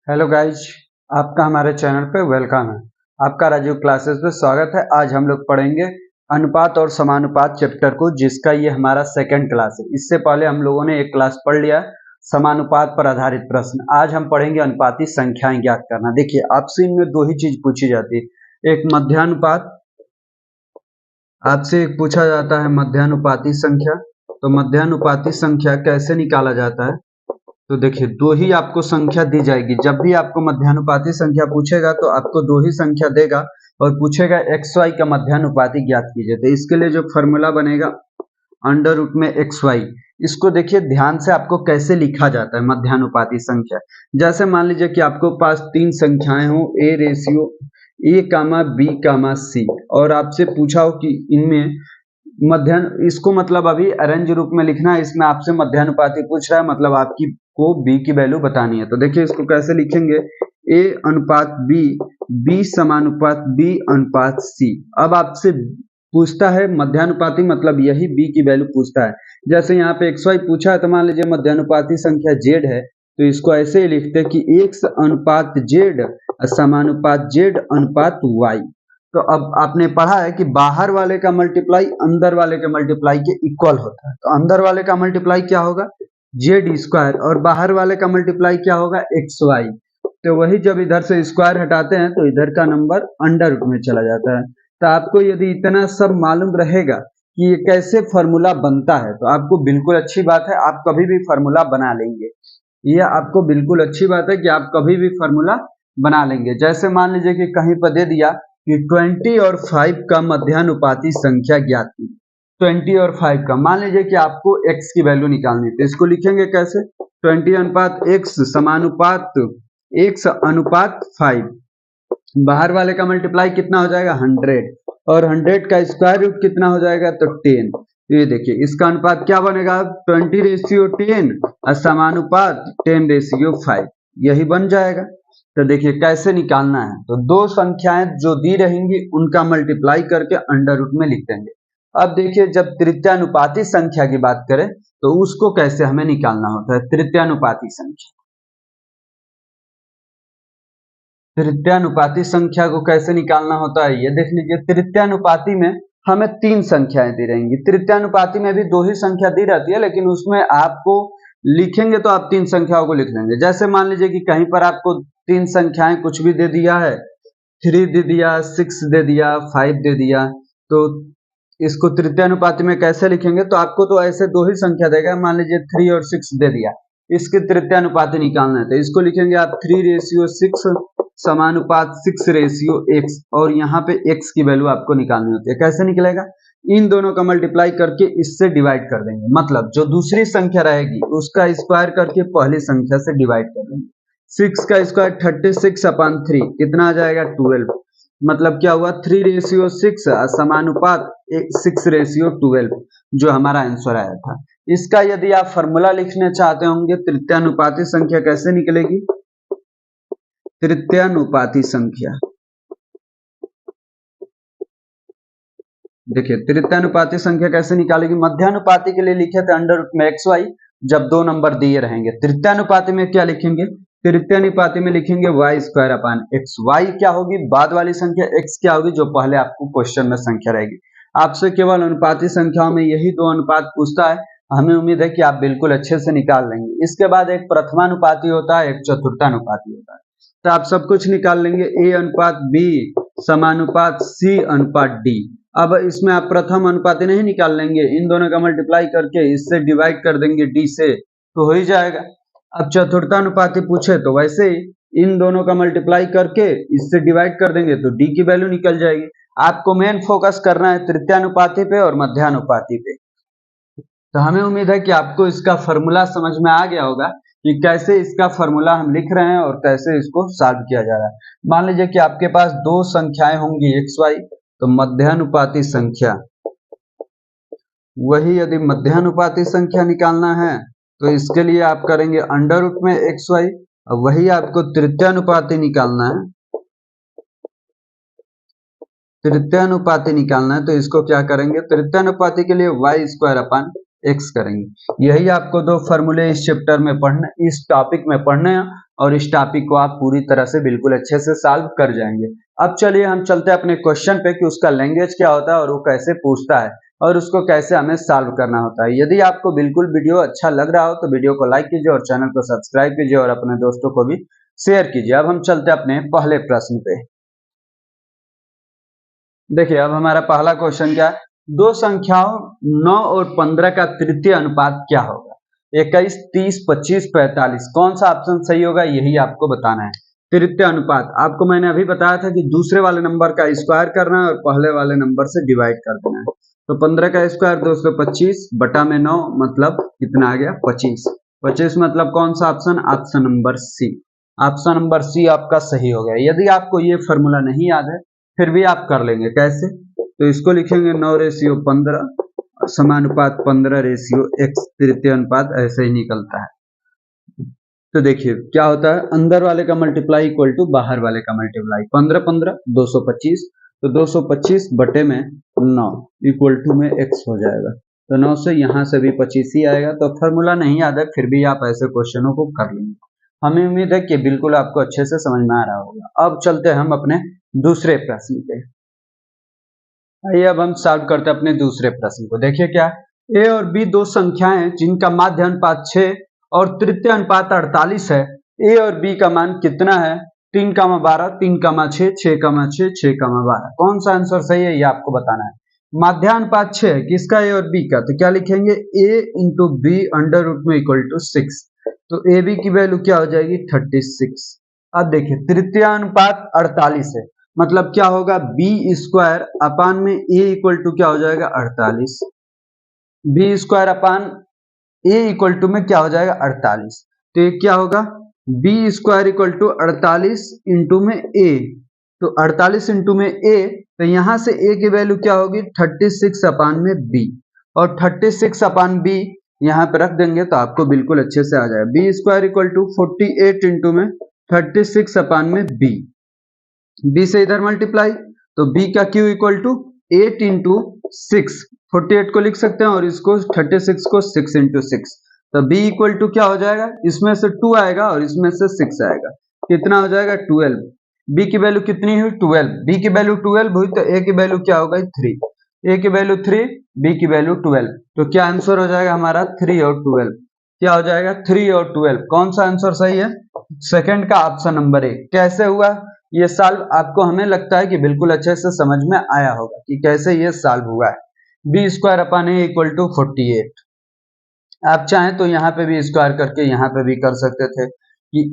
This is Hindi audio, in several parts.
हेलो गाइज, आपका हमारे चैनल पे वेलकम है। आपका राजीव क्लासेस पे स्वागत है। आज हम लोग पढ़ेंगे अनुपात और समानुपात चैप्टर को, जिसका ये हमारा सेकंड क्लास है। इससे पहले हम लोगों ने एक क्लास पढ़ लिया समानुपात पर आधारित प्रश्न। आज हम पढ़ेंगे अनुपाती संख्याएं ज्ञात करना। देखिए, आपसे इनमें दो ही चीज पूछी जाती है, एक मध्यानुपात, आपसे एक पूछा जाता है मध्यानुपाती संख्या। तो मध्यानुपाती संख्या कैसे निकाला जाता है, तो देखिए दो ही आपको संख्या दी जाएगी। जब भी आपको मध्यानुपाती संख्या पूछेगा तो आपको दो ही संख्या देगा और पूछेगा एक्स वाई का मध्यानुपाती ज्ञात कीजिए। तो इसके लिए जो फॉर्मूला बनेगा अंडर रूट में एक्स वाई। इसको देखिए ध्यान से, आपको कैसे लिखा जाता है मध्यानुपाती संख्या। जैसे मान लीजिए कि आपको पास तीन संख्याएं हो, ए ratio A comma B comma सी, और आपसे पूछा हो कि इनमें इसको मतलब अभी अरेंज रूप में लिखना है। इसमें आपसे मध्यानुपाती पूछ रहा है, मतलब आपकी को बी की वैल्यू बतानी है। तो देखिए इसको कैसे लिखेंगे, ए अनुपात बी, बी समानुपात बी अनुपात सी। अब आपसे पूछता है मध्यानुपाती, मतलब यही बी की वैल्यू पूछता है। जैसे यहाँ पे एक्स वाई पूछा है, तो मान लीजिए मध्यानुपाती संख्या जेड है, तो इसको ऐसे ही लिखते हैं कि एक्स अनुपात जेड समानुपात जेड अनुपात वाई। तो अब आपने पढ़ा है कि बाहर वाले का मल्टीप्लाई अंदर वाले के मल्टीप्लाई के इक्वल होता है। तो अंदर वाले का मल्टीप्लाई क्या होगा, जेड स्क्वायर, और बाहर वाले का मल्टीप्लाई क्या होगा, एक्स वाई। तो वही जब इधर से स्क्वायर हटाते हैं तो इधर का नंबर अंडर रूट में चला जाता है। तो आपको यदि इतना सब मालूम रहेगा कि ये कैसे फॉर्मूला बनता है, तो आपको बिल्कुल अच्छी बात है, आप कभी भी फॉर्मूला बना लेंगे। ये आपको बिल्कुल अच्छी बात है कि आप कभी भी फॉर्मूला बना लेंगे। जैसे मान लीजिए कि कहीं पर दे दिया कि 20 और 5 का मध्यानुपाती संख्या ज्ञात की। 20 और 5 का, मान लीजिए कि आपको x की वैल्यू निकालनी है, तो इसको लिखेंगे कैसे, 20 अनुपात x समानुपात x अनुपात 5। बाहर वाले का मल्टीप्लाई कितना हो जाएगा, 100, और 100 का स्क्वायर रूट कितना हो जाएगा, तो 10। ये देखिए इसका अनुपात क्या बनेगा, 20:10 और समानुपात 10:5, यही बन जाएगा। तो देखिए कैसे निकालना है, तो दो संख्याएं जो दी रहेंगी उनका मल्टीप्लाई करके अंडर रूट में लिख देंगे। अब देखिए जब तृतीयानुपाती संख्या की बात करें तो उसको कैसे हमें निकालना होता है। तृतीयानुपाती संख्या, तृतीयानुपाती संख्या को कैसे निकालना होता है, ये देख लीजिए। तृतीयानुपाती में हमें तीन संख्याएं दी रहेंगी। तृतीयानुपाती में भी दो ही संख्या दी रहती है, लेकिन उसमें आपको लिखेंगे तो आप तीन संख्याओं को लिख लेंगे। जैसे मान लीजिए कि कहीं पर आपको तीन संख्याएं कुछ भी दे दिया है, 3 दे दिया, 6 दे दिया, 5 दे दिया, तो इसको तृतीयानुपाती में कैसे लिखेंगे, तो आपको तो ऐसे दो ही संख्या देगा। मान लीजिए 3 और 6 दे दिया, इसके तृतीयानुपाती निकालना है, तो इसको लिखेंगे आप 3:6 समानुपात 6:x, और यहाँ पे x की वैल्यू आपको निकालनी होती है। कैसे निकलेगा, इन दोनों का मल्टीप्लाई करके इससे डिवाइड कर देंगे, मतलब जो दूसरी संख्या रहेगी उसका स्क्वायर करके पहली संख्या से डिवाइड कर देंगे। 6 का स्क्वायर 36/3 कितना आ जाएगा, 12। मतलब क्या हुआ, 3:6 समानुपात 6:12, जो हमारा आंसर आया था। इसका यदि आप फॉर्मूला लिखना चाहते होंगे, तृतीयानुपाती संख्या कैसे निकलेगी, तृतीयानुपाती संख्या, देखिए तृतीयानुपाती संख्या कैसे निकालेगी। मध्यानुपाती के लिए लिखे थे अंडर रूट में एक्स वाई, जब दो नंबर दिए रहेंगे। तृतीयानुपाती में क्या लिखेंगे, तृतीयानुपाती में लिखेंगे Y square upon X. Y क्या होगी, बाद वाली संख्या, एक्स क्या होगी, जो पहले आपको क्वेश्चन में संख्या रहेगी। आपसे केवल अनुपाती संख्याओं में यही दो अनुपात पूछता है। हमें उम्मीद है कि आप बिल्कुल अच्छे से निकाल लेंगे। इसके बाद एक प्रथमानुपाती होता है, एक चतुर्थानुपाती होता है। तो आप सब कुछ निकाल लेंगे, ए अनुपात बी समानुपात सी अनुपात डी। अब इसमें आप प्रथम अनुपाती नहीं निकाल लेंगे, इन दोनों का मल्टीप्लाई करके इससे डिवाइड कर देंगे डी से, तो हो ही जाएगा। अब चतुर्थानुपाती पूछे तो वैसे ही इन दोनों का मल्टीप्लाई करके इससे डिवाइड कर देंगे, तो डी की वैल्यू निकल जाएगी। आपको मेन फोकस करना है तृतीयानुपाती पे और मध्यानुपाती पे। तो हमें उम्मीद है कि आपको इसका फॉर्मूला समझ में आ गया होगा कि कैसे इसका फॉर्मूला हम लिख रहे हैं और कैसे इसको सॉल्व किया जा रहा है। मान लीजिए कि आपके पास दो संख्याएं होंगी एक्स वाई, तो मध्यानुपाती संख्या, वही यदि मध्यानुपाती संख्या निकालना है तो इसके लिए आप करेंगे अंडर रूट में एक्स वाई, और वही आपको तृतीयानुपाती निकालना है। तृतीयानुपाती निकालना है तो इसको क्या करेंगे, तृतीयानुपाती के लिए वाई स्क्वायर अपान x करेंगे। यही आपको दो फॉर्मूले इस चैप्टर में पढ़ने, इस टॉपिक में पढ़ने हैं और इस टॉपिक को आप पूरी तरह से बिल्कुल अच्छे से सॉल्व कर जाएंगे। अब चलिए हम चलते हैं अपने क्वेश्चन पे कि उसका लैंग्वेज क्या होता है और वो कैसे पूछता है और उसको कैसे हमें सॉल्व करना होता है। यदि आपको बिल्कुल वीडियो अच्छा लग रहा हो तो वीडियो को लाइक कीजिए और चैनल को सब्सक्राइब कीजिए और अपने दोस्तों को भी शेयर कीजिए। अब हम चलते हैं अपने पहले प्रश्न पे। देखिए अब हमारा पहला क्वेश्चन क्या है, दो संख्याओं 9 और 15 का तृतीय अनुपात क्या होगा? 21, 30, 25, 45, कौन सा ऑप्शन सही होगा यही आपको बताना है। तृतीय अनुपात आपको मैंने अभी बताया था कि दूसरे वाले नंबर का स्क्वायर करना है और पहले वाले नंबर से डिवाइड कर देना है। तो 15 का स्क्वायर 225 बटा में 9 मतलब कितना आ गया 25। 25 मतलब कौन सा option, option number C. Option number C आपका सही हो गया। यदि आपको ये फॉर्मूला नहीं याद है फिर भी आप कर लेंगे। कैसे? तो इसको लिखेंगे 9:15 समानुपात 15:x तृतीय अनुपात, ऐसे ही निकलता है। तो देखिए क्या होता है, अंदर वाले का मल्टीप्लाई इक्वल टू बाहर वाले का मल्टीप्लाई। 15 15 225, तो 225 बटे में 9 इक्वल टू में x हो जाएगा। तो 9 से यहाँ से भी 25 ही आएगा। तो फॉर्मूला नहीं याद है फिर भी आप ऐसे क्वेश्चनों को कर लेंगे। हमें उम्मीद है कि बिल्कुल आपको अच्छे से समझ में आ रहा होगा। अब चलते हैं हम अपने दूसरे प्रश्न पे। आइए अब हम सॉल्व करते हैं अपने दूसरे प्रश्न को। देखिए क्या, a और b दो संख्याएं हैं जिनका माध्य अनुपात 6 और तृतीय अनुपात 48 है। a और b का मान कितना है? 3,12, 3,6, 6,6, 6,12। कौन सा आंसर सही है ये आपको बताना है। माध्यानुपात 6 है किसका, a और b का, तो क्या लिखेंगे a into B under root में इक्वल टू 6। तो ए बी की वैल्यू क्या हो जाएगी 36। अब देखिए तृतीयानुपात 48 है मतलब क्या होगा बी स्क्वायर अपान में ए इक्वल टू क्या हो जाएगा 48। B square upon A equal to में क्या हो जाएगा 48। तो ये क्या होगा B square equal to 48 into में ए। तो 48 इंटू में ए, तो यहां से ए की वैल्यू क्या होगी 36 अपान में बी, और 36 अपान बी यहाँ पे रख देंगे तो आपको बिल्कुल अच्छे से आ जाएगा। B square equal to 48 into में 36 अपान में बी, बी से इधर मल्टीप्लाई, तो b का q इक्वल टू 8 इंटू 6, 48 को लिख सकते हैं और इसको 36 को 6 इंटू 6। तो b इक्वल टू क्या हो जाएगा, इसमें से 2 आएगा और इसमें से 6 आएगा, कितना हो जाएगा 12। b की वैल्यू कितनी हुई 12, b की वैल्यू 12 हुई तो a की वैल्यू क्या हो गई 3, a की वैल्यू 3, b की वैल्यू 12। तो क्या आंसर हो जाएगा हमारा 3 और 12, क्या हो जाएगा 3 और 12। कौन सा आंसर सही है, सेकंड का ऑप्शन नंबर ए। कैसे हुआ ये सॉल्व, आपको हमें लगता है कि बिल्कुल अच्छे से समझ में आया होगा कि कैसे ये सॉल्व हुआ है। B square upon A equal to 48। आप चाहें तो यहाँ पे भी स्क्वायर करके यहाँ पे भी कर सकते थे कि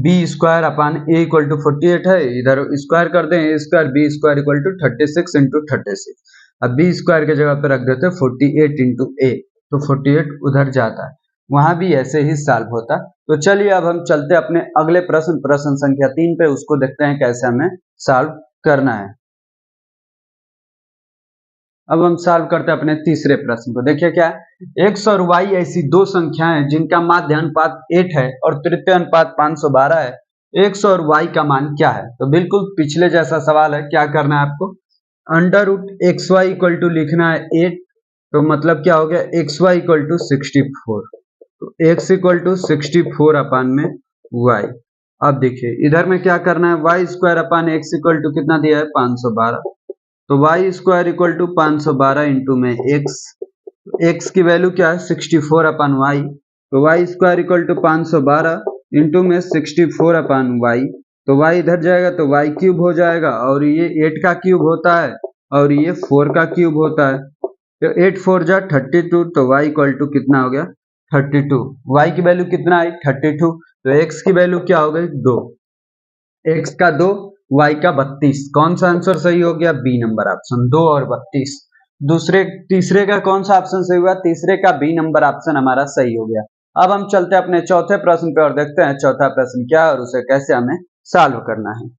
B square upon A equal to 48 है, इधर स्क्वायर कर दें A square B square equal to 36 into 36। अब बी स्क्वायर के जगह पे रख देते 48 इंटू ए, तो 48 उधर जाता है, वहां भी ऐसे ही सॉल्व होता। तो चलिए अब हम चलते अपने अगले प्रश्न, प्रश्न संख्या 3 पे, उसको देखते हैं कैसे हमें सॉल्व करना है। अब हम सॉल्व करते हैं अपने तीसरे प्रश्न को। देखिए क्या है, x और y ऐसी दो संख्याएं हैं जिनका माध्य अनुपात 8 है और तृतीय अनुपात 512 है। x और y का मान क्या है? तो बिल्कुल पिछले जैसा सवाल है। क्या करना है आपको, under root X Y equal to लिखना है 8, तो मतलब क्या हो गया एक्स वाई इक्वल टू 64। तो x इक्वल टू 64 अपान में y। अब देखिए इधर में क्या करना है, Y square upon X equal to कितना दिया है 512, तो Y square equal to 512 into में x की वैल्यू क्या है 64 अपान वाई, तो Y square equal to 512 into में 64 अपान वाई, तो y इधर जाएगा तो y क्यूब हो जाएगा, और ये 8 का क्यूब होता है और ये 4 का क्यूब होता है, तो 8 4 जा 32, तो y इक्वल टू कितना हो गया 32। y की वैल्यू कितना आई 32, तो x की वैल्यू क्या हो गई 2, x का 2 y का 32। कौन सा आंसर सही हो गया, बी नंबर ऑप्शन 2 और 32। तीसरे का कौन सा ऑप्शन सही हुआ, तीसरे का बी नंबर ऑप्शन हमारा सही हो गया। अब हम चलते हैं अपने चौथे प्रश्न पे और देखते हैं चौथा प्रश्न क्या है और उसे कैसे हमें सॉल्व करना है।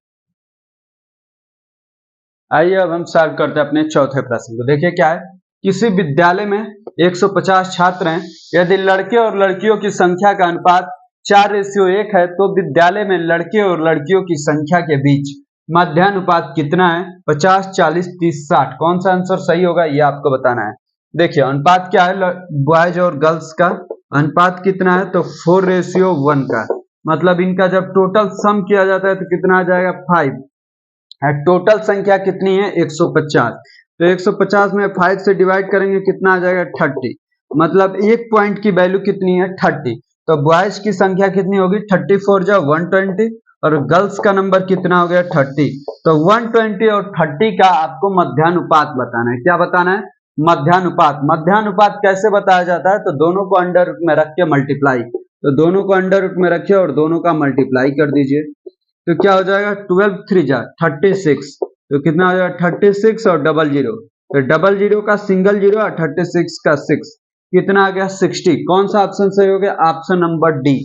आइए अब हम सॉल्व करते हैं अपने चौथे प्रश्न को। देखिए क्या है, किसी विद्यालय में 150 छात्र हैं, यदि लड़के और लड़कियों की संख्या का अनुपात 4:1 है तो विद्यालय में लड़के और लड़कियों की संख्या के बीच मध्यानुपात कितना है, 50 40 30 60। कौन सा आंसर सही होगा ये आपको बताना है। देखिए अनुपात क्या है बॉयज और गर्ल्स का अनुपात कितना है, तो 4:1 का, मतलब इनका जब टोटल सम किया जाता है तो कितना आ जाएगा 5। टोटल संख्या कितनी है 150, तो 150 में 5 से डिवाइड करेंगे कितना आ जाएगा 30, मतलब एक पॉइंट की वैल्यू कितनी है 30। तो बॉयज की संख्या कितनी होगी 34 जा 120 और गर्ल्स का नंबर कितना हो गया 30। तो 120 और 30 का आपको मध्यानुपात बताना है। क्या बताना है? मध्यानुपात। मध्यानुपात कैसे बताया जाता है, तो दोनों को अंडर रूट में रख के मल्टीप्लाई, तो दोनों को अंडर रूट में रखिए और दोनों का मल्टीप्लाई कर दीजिए, तो क्या हो जाएगा 12 3 जा 36, तो कितना हो जाएगा 36 और डबल जीरो, तो डबल जीरो का सिंगल जीरो और 36 का 6, कितना आ गया 60। कौन सा ऑप्शन सही हो गया? Option number D.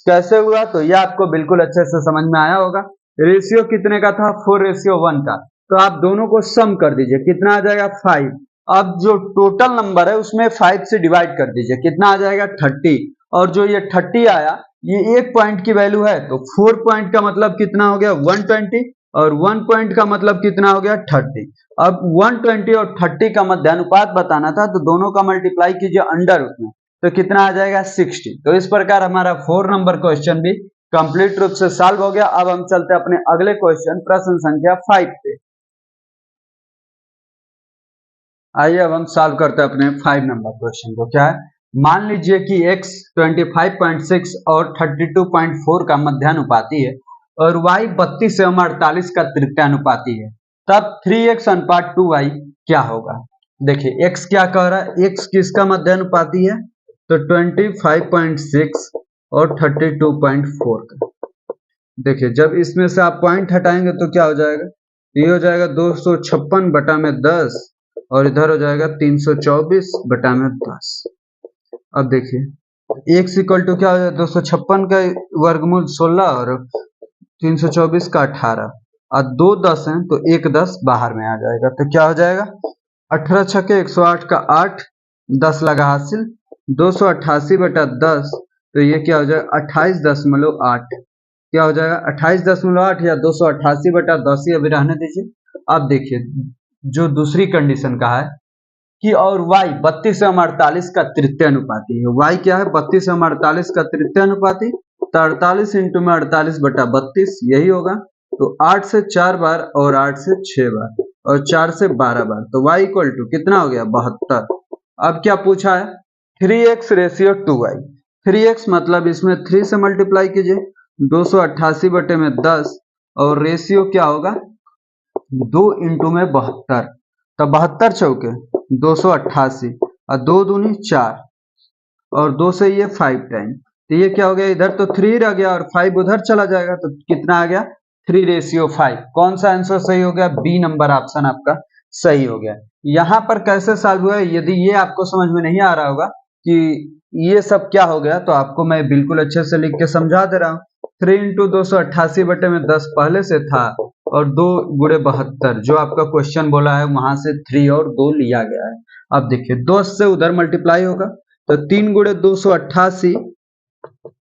कैसे हुआ, तो यह आपको बिल्कुल अच्छे से समझ में आया होगा। रेशियो कितने का था 4:1 का, तो आप दोनों को सम कर दीजिए, कितना आ जाएगा 5। अब जो टोटल नंबर है उसमें 5 से डिवाइड कर दीजिए, कितना आ जाएगा 30, और जो ये 30 आया ये एक पॉइंट की वैल्यू है, तो 4 पॉइंट का मतलब कितना हो गया 120 और 1 पॉइंट का मतलब कितना हो गया 30। अब 120 और 30 का मध्यानुपात बताना था, तो दोनों का मल्टीप्लाई कीजिए अंडर रूट में, तो कितना आ जाएगा 60। तो इस प्रकार हमारा 4 नंबर क्वेश्चन भी कंप्लीट रूप से सॉल्व हो गया। अब हम चलते हैं अपने अगले क्वेश्चन प्रश्न संख्या 5 पे। आइए अब हम सॉल्व करते हैं अपने 5 नंबर क्वेश्चन को। क्या है, मान लीजिए कि x 25.6 और 32.4 का मध्यानुपाती है और y 32 एवं 48 का तृतीयानुपाती है, तब 3x अनुपात 2y क्या होगा? देखिए x क्या कह रहा है, x किसका मध्यानुपाती है, तो 25.6 और 32.4 का। देखिए जब इसमें से आप पॉइंट हटाएंगे तो क्या हो जाएगा, ये हो जाएगा 256 बटा में 10 और इधर हो जाएगा 324 बटा में 10। अब देखिए x इक्वल टू क्या हो जाएगा 256 का वर्गमूल 16 और 324 का 18 और 2 10 हैं तो 1 10 बाहर में आ जाएगा, तो क्या हो जाएगा 18 छके 108 का 8, 10 लगा हासिल 288 बटा 10, तो ये क्या हो जाएगा 28.8, क्या हो जाएगा 28.8 या 288 बटा 10 ही अभी रहने दीजिए। अब देखिए जो दूसरी कंडीशन का है कि और y 32 एवं 48 का तृतीयानुपाती है, y क्या है 32 एवं 48 का तृतीयानुपाती, तो 48 इंटू में 48 बटा 32 यही होगा, तो 8 से 4 बार और 8 से 6 बार और 4 से 12 बार, तो y इक्वल टू कितना हो गया 72। अब क्या पूछा है 3x रेशियो 2y, 3x मतलब इसमें 3 से मल्टीप्लाई कीजिए 288 बटे में 10 और रेशियो क्या होगा 2 इंटू में 72, तो 72 चौके 288 और 2 दूनी 4 और 2 से ये 5 टाइम, तो ये क्या हो गया इधर तो 3 रह गया और 5 उधर चला जाएगा, तो कितना आ गया 3:5। कौन सा आंसर सही हो गया? बी नंबर ऑप्शन आपका सही हो गया। यहाँ पर कैसे सॉल्व हुआ है, यदि ये आपको समझ में नहीं आ रहा होगा कि ये सब क्या हो गया, तो आपको मैं बिल्कुल अच्छे से लिख के समझा दे रहा हूँ। 3 इंटू 288 बटे में 10 पहले से था और 2 गुणे 72 जो आपका क्वेश्चन बोला है वहां से 3 और 2 लिया गया है। अब देखिए 10 से उधर मल्टीप्लाई होगा, तो 3 गुणे 288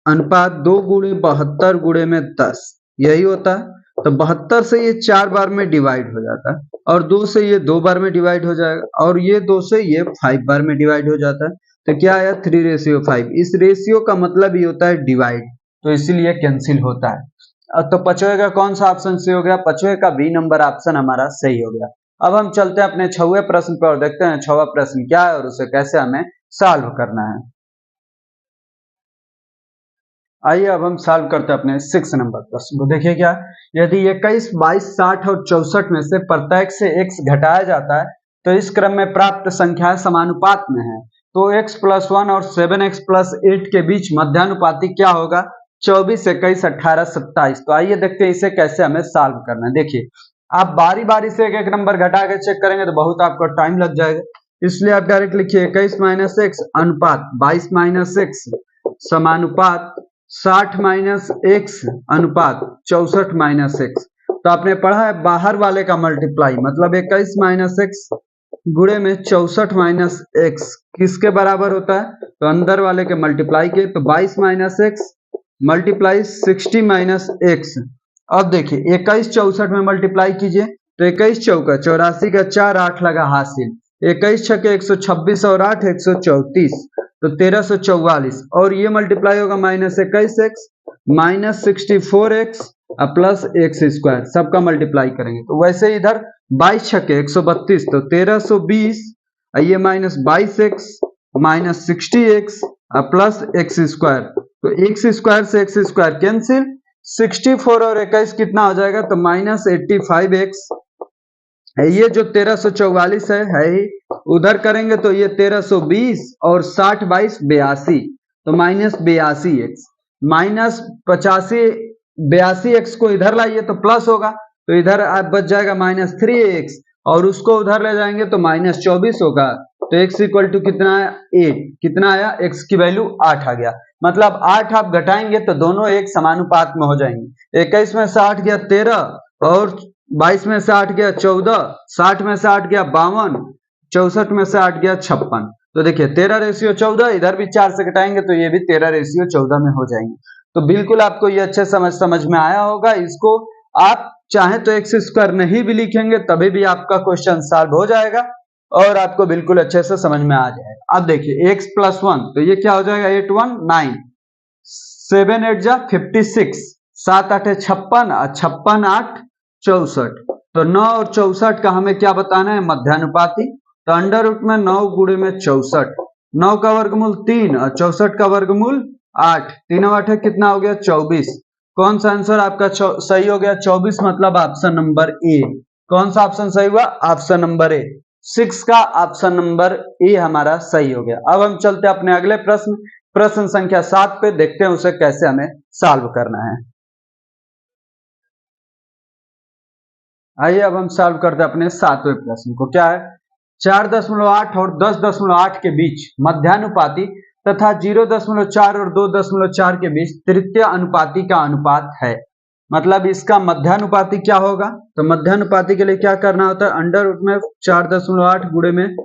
अनुपात 2 गुणे 72 गुणे में 10 यही होता है, तो 72 से ये 4 बार में डिवाइड हो जाता है और 2 से ये 2 बार में डिवाइड हो जाएगा और ये 2 से ये 5 बार में डिवाइड हो जाता है, तो क्या आया 3:5। इस रेशियो का मतलब ये होता है डिवाइड, तो इसीलिए कैंसिल होता है। तो पचवे का कौन सा ऑप्शन सही हो गया? पचवे का बी नंबर ऑप्शन हमारा सही हो गया। अब हम चलते हैं अपने 6वें प्रश्न पर और देखते हैं 6वां प्रश्न क्या है और उसे कैसे हमें सॉल्व करना है। आइए अब हम सॉल्व करते हैं अपने 6 नंबर प्रश्न को। देखिए क्या, यदि 21, 22, 60 और 64 में से प्रत्येक से x घटाया जाता है तो इस क्रम में प्राप्त संख्याएं समानुपात में है, तो x + 1 और 7x + 8 के बीच मध्यानुपाती क्या होगा? 24, 21, 18, 27। तो आइए देखते हैं इसे कैसे हमें सॉल्व करना है। देखिए आप बारी बारी से एक एक नंबर घटा के चेक करेंगे तो बहुत आपको टाइम लग जाएगा, इसलिए आप डायरेक्ट लिखिए 21 - x अनुपात 22 - x समानुपात 60 - x अनुपात 64 - x। तो आपने पढ़ा है बाहर वाले का मल्टीप्लाई मतलब 21 - x गुणे में 64 - x किसके बराबर होता है? तो अंदर वाले के मल्टीप्लाई के, तो 22 - x मल्टीप्लाई 60 - x। अब देखिए 21 64 में मल्टीप्लाई कीजिए तो 21 चौका 84 का 4 8 लगा हासिल 21 छके 126 और 8 134, तो 1344, और ये मल्टीप्लाई होगा -21x -64x plus x square, सबका मल्टीप्लाई करेंगे। तो वैसे इधर 22 छके 132, तो 1320, ये -22x -60x plus x square, तो एक्स स्क्वायर से एक्स स्क्वायर कैंसिल, 64 और 21 कितना हो जाएगा, तो -85x, ये जो 1344 है ही, उधर करेंगे तो ये 1320 और 60 22 82, तो -82x, -85 82x को इधर लाइए तो प्लस होगा, तो इधर आप बच जाएगा -3x, और उसको उधर ले जाएंगे तो -24 होगा, तो x इक्वल टू कितना आया 8, कितना आया, x की वैल्यू 8 आ गया। मतलब 8 आप घटाएंगे तो दोनों एक समानुपात में हो जाएंगे। 21 में से 8 गया 13, और 22 में से 8 गया 14, 60 में से 8 गया 52, 64 में से 8 गया 56, तो देखिए 13:14, इधर भी 4 से घटाएंगे तो ये भी 13:14 में हो जाएंगे। तो बिल्कुल आपको ये अच्छे समझ में आया होगा। इसको आप चाहे तो एक्स स्क्वायर नहीं भी लिखेंगे तभी भी आपका क्वेश्चन सॉल्व हो जाएगा और आपको बिल्कुल अच्छे से समझ में आ जाएगा। अब देखिए x + 1, तो ये क्या हो जाएगा, 8 1 9, 7 8 जा 56, 7 8 56, 56 8 64, तो 9 और 64 का हमें क्या बताना है, मध्यानुपाती। तो अंडर रूट में 9 गुणे में 64, 9 का वर्गमूल 3 और 64 का वर्गमूल 8, 3 और 8 कितना हो गया 24। कौन सा आंसर आपका सही हो गया 24, मतलब ऑप्शन नंबर ए। कौन सा ऑप्शन सही हुआ, ऑप्शन नंबर ए, 6 का ऑप्शन नंबर ए हमारा सही हो गया। अब हम चलते हैं अपने अगले प्रश्न संख्या 7 पे, देखते हैं उसे कैसे हमें सॉल्व करना है। आइए अब हम सॉल्व करते हैं अपने 7वें प्रश्न को। क्या है, 4.8 और 10.8 के बीच मध्यानुपाती तथा 0.4 और 2.4 के बीच तृतीय अनुपाती का अनुपात है। मतलब इसका मध्यानुपाती क्या होगा, तो मध्यानुपाती के लिए क्या करना होता है, अंडर रूट में 4.8 गुणे में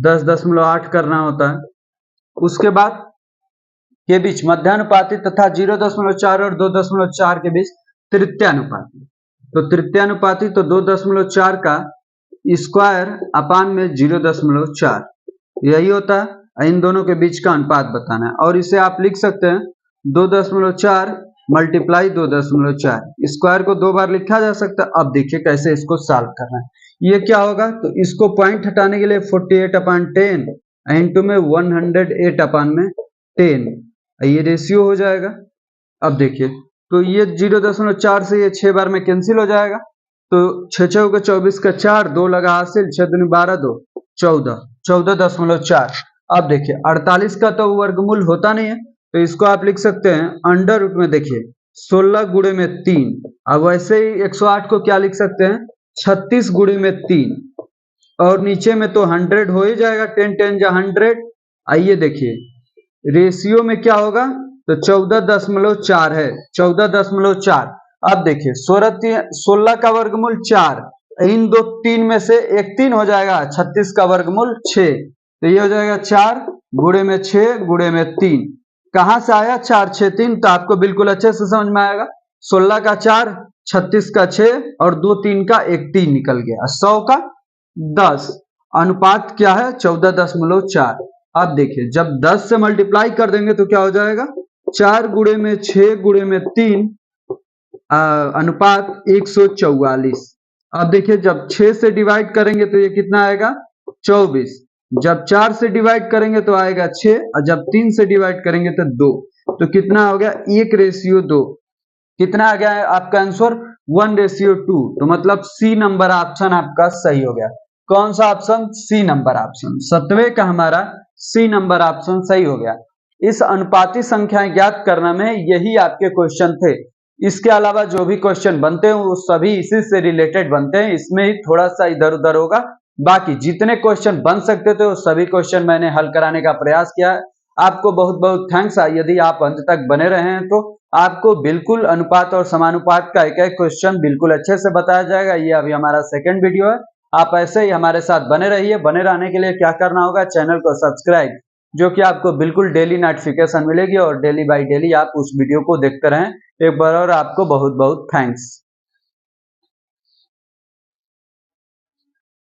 10.8 करना होता है। उसके बाद के बीच मध्यानुपाती तथा 0.4 और 2.4 के बीच तृतीयानुपाती, तो तृतीयानुपाती तो 2.4 का स्क्वायर अपान में 0.4, यही होता है। इन दोनों के बीच का अनुपात बताना है, और इसे आप लिख सकते हैं 2.4 मल्टीप्लाई 2.4, स्क्वायर को 2 बार लिखा जा सकता है। अब देखिए कैसे इसको सॉल्व करना है। ये क्या होगा, तो इसको पॉइंट हटाने के लिए 48/10 इंटू में 108/10, ये रेशियो हो जाएगा। अब देखिए तो ये 0.4 से ये 6 बार में कैंसिल हो जाएगा, तो 6 6 का 24 का 4, 2 लगा हासिल, 6 दूनी 12, 2 14, 14.4। अब देखिए 48 का तो वर्गमूल होता नहीं है, तो इसको आप लिख सकते हैं अंडर रूट में, देखिए 16 गुणे में 3। अब वैसे ही 108 को क्या लिख सकते हैं, 36 गुणे में 3, और नीचे में तो 100 हो ही जाएगा, 10 10 जा 100। आइए देखिए रेशियो में क्या होगा, तो 14.4 है, 14.4। अब देखिए 16 का वर्गमूल 4, इन दो 3 में से एक 3 हो जाएगा, 36 का वर्गमूल 6, तो ये हो जाएगा 4 गुणे में 6 गुणे में 3। कहां से आया 4 6 3, तो आपको बिल्कुल अच्छे से समझ में आएगा। 16 का 4, 36 का 6 और 2 3 का 1 3 निकल गया, 100 का 10। अनुपात क्या है 14.4। अब देखिए जब 10 से मल्टीप्लाई कर देंगे तो क्या हो जाएगा, 4 गुणे में 6 गुणे में 3 अनुपात 144। अब देखिए जब 6 से डिवाइड करेंगे तो ये कितना आएगा 24, जब 4 से डिवाइड करेंगे तो आएगा 6, और जब 3 से डिवाइड करेंगे तो 2, तो कितना हो गया 1:2। कितना आ गया है आपका आंसर 1:2, तो मतलब सी नंबर ऑप्शन आपका सही हो गया। कौन सा ऑप्शन, सी नंबर ऑप्शन, 7वें का हमारा सी नंबर ऑप्शन सही हो गया। इस अनुपाती संख्याएं ज्ञात करना में यही आपके क्वेश्चन थे। इसके अलावा जो भी क्वेश्चन बनते हैं वो सभी इसी से रिलेटेड बनते हैं, इसमें ही थोड़ा सा इधर उधर होगा। बाकी जितने क्वेश्चन बन सकते थे वो सभी क्वेश्चन मैंने हल कराने का प्रयास किया है। आपको बहुत बहुत थैंक्स। यदि आप अंत तक बने रहे हैं तो आपको बिल्कुल अनुपात और समानुपात का एक एक क्वेश्चन बिल्कुल अच्छे से बताया जाएगा। ये अभी हमारा सेकंड वीडियो है। आप ऐसे ही हमारे साथ बने रहिए। बने रहने के लिए क्या करना होगा, चैनल को सब्सक्राइब, जो कि आपको बिल्कुल डेली नोटिफिकेशन मिलेगी, और डेली बाय डेली आप उस वीडियो को देखते रहें। एक बार और आपको बहुत बहुत थैंक्स।